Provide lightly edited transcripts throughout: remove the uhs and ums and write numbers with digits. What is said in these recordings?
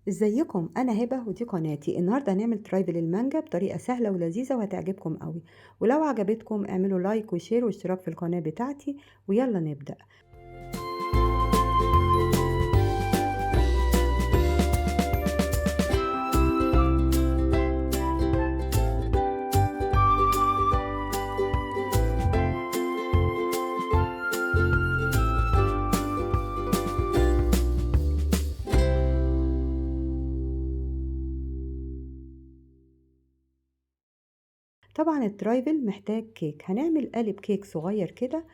ازيكم؟ انا هبه ودي قناتي. النهارده هنعمل ترايفل المانجا بطريقه سهله ولذيذه وهتعجبكم قوي. ولو عجبتكم اعملوا لايك وشير واشتراك في القناه بتاعتي. ويلا نبدا. طبعا الترايفل محتاج كيك. هنعمل قالب كيك صغير كده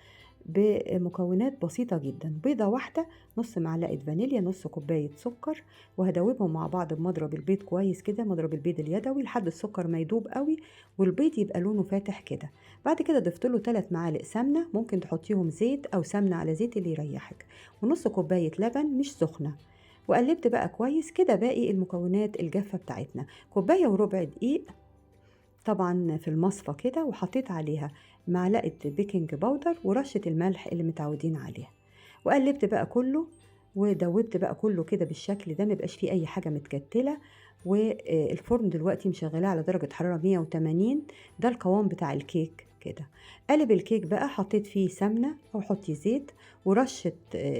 بمكونات بسيطة جدا: بيضة واحدة، نص معلقة فانيليا، نص كوباية سكر، وهدوبهم مع بعض بمضرب البيض كويس كده، مضرب البيض اليدوي لحد السكر ما يدوب قوي والبيض يبقى لونه فاتح كده. بعد كده ضفت له 3 معالق سمنة، ممكن تحطيهم زيت او سمنة على زيت اللي يريحك، ونص كوباية لبن مش سخنة. وقلبت بقى كويس كده باقي المكونات الجافة بتاعتنا: كوباية وربع دقيق طبعا في المصفى كده، وحطيت عليها معلقة بيكنج باودر ورشة الملح اللي متعودين عليها. وقلبت بقى كله ودوبت بقى كله كده بالشكل ده، ميبقاش فيه اي حاجة متكتلة. والفرن دلوقتي مشغلاه على درجة حرارة 180. ده القوام بتاع الكيك كده. قالب الكيك بقى حطيت فيه سمنة او حطي زيت ورشة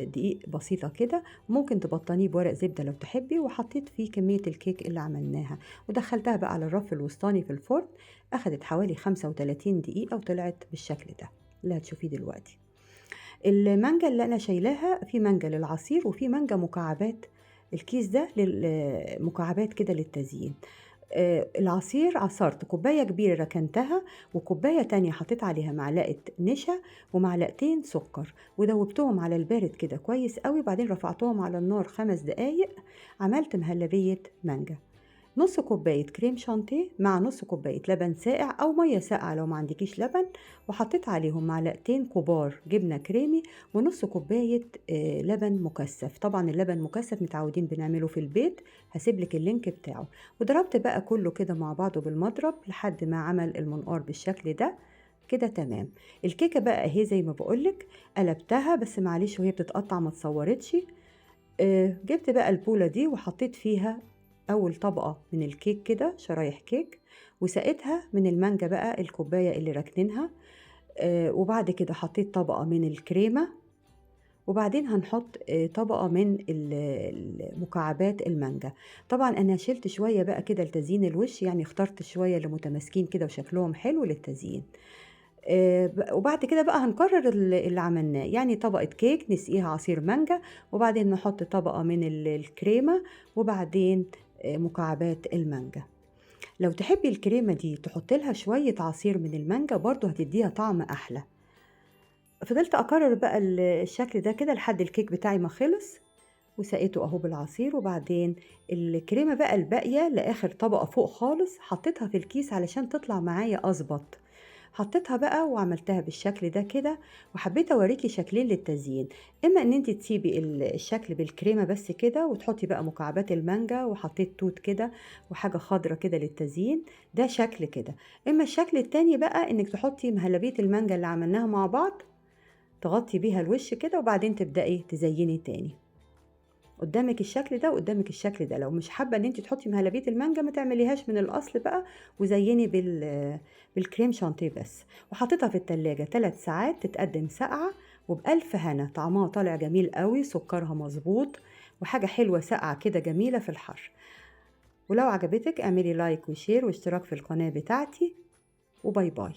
دقيق بسيطة كده، ممكن تبطنيه بورق زبدة لو تحبي، وحطيت فيه كمية الكيك اللي عملناها ودخلتها بقى على الرف الوسطاني في الفرن. أخدت حوالي 35 دقيقة وطلعت بالشكل ده اللي هتشوفيه دلوقتي. المانجا اللي أنا شايلاها، في مانجا للعصير وفي مانجا مكعبات. الكيس ده مكعبات كده للتزيين. العصير عصرت كوباية كبيرة ركنتها، وكوباية تانية حطيت عليها معلقة نشا ومعلقتين سكر، ودوبتهم على البارد كده كويس قوي. بعدين رفعتهم على النار 5 دقايق. عملت مهلبية مانجا: نص كوباية كريم شانتيه مع نص كوباية لبن ساقع أو مية ساقعة لو ما عندكيش لبن، وحطيت عليهم معلقتين كبار جبنة كريمي، ونص كوباية لبن مكثف. طبعا اللبن مكثف متعودين بنعمله في البيت، هسيبلك اللينك بتاعه. وضربت بقى كله كده مع بعضه بالمضرب لحد ما عمل المنقار بالشكل ده كده. تمام. الكيكة بقى اهي زي ما بقولك، قلبتها بس معلش وهي بتتقطع ما تصورتش. جبت بقى البولة دي وحطيت فيها أول طبقة من الكيك كده، شرايح كيك، وسقيتها من المانجا بقى الكوباية اللي راكنينها. وبعد كده حطيت طبقة من الكريمة، وبعدين هنحط طبقة من مكعبات المانجا. طبعا أنا شلت شوية بقى كده لتزيين الوش، يعني اخترت شوية اللي متماسكين كده وشكلهم حلو للتزيين. وبعد كده بقى هنكرر اللي عملناه، يعني طبقة كيك نسقيها عصير مانجا، وبعدين نحط طبقة من الكريمة، وبعدين مكعبات المانجا. لو تحبي الكريمة دي تحط لها شوية عصير من المانجا برضو هتديها طعم أحلى. فضلت أكرر بقى الشكل ده كده لحد الكيك بتاعي ما خلص، وسقيته اهو بالعصير. وبعدين الكريمة بقى الباقية لآخر طبقة فوق خالص حطيتها في الكيس علشان تطلع معايا أظبط. حطيتها بقى وعملتها بالشكل ده كده. وحبيت اوريكي شكلين للتزيين: اما ان انت تسيبي الشكل بالكريمه بس كده وتحطي بقى مكعبات المانجا، وحطيت توت كده وحاجه خضرة كده للتزيين، ده شكل كده. اما الشكل التاني بقى انك تحطي مهلبيه المانجا اللي عملناها مع بعض، تغطي بيها الوش كده، وبعدين تبدأي تزيني تاني. قدامك الشكل ده وقدامك الشكل ده. لو مش حابه ان انت تحطي مهلبيه المانجا ما تعمليهاش من الاصل بقى، وزيني بالكريم شانتيه بس. وحطيتها في التلاجة 3 ساعات تتقدم ساقعه، وبألف هنا. طعمها طالع جميل قوي، سكرها مظبوط، وحاجه حلوه ساقعه كده جميله في الحر. ولو عجبتك اعملي لايك وشير واشتراك في القناه بتاعتي، وباي باي.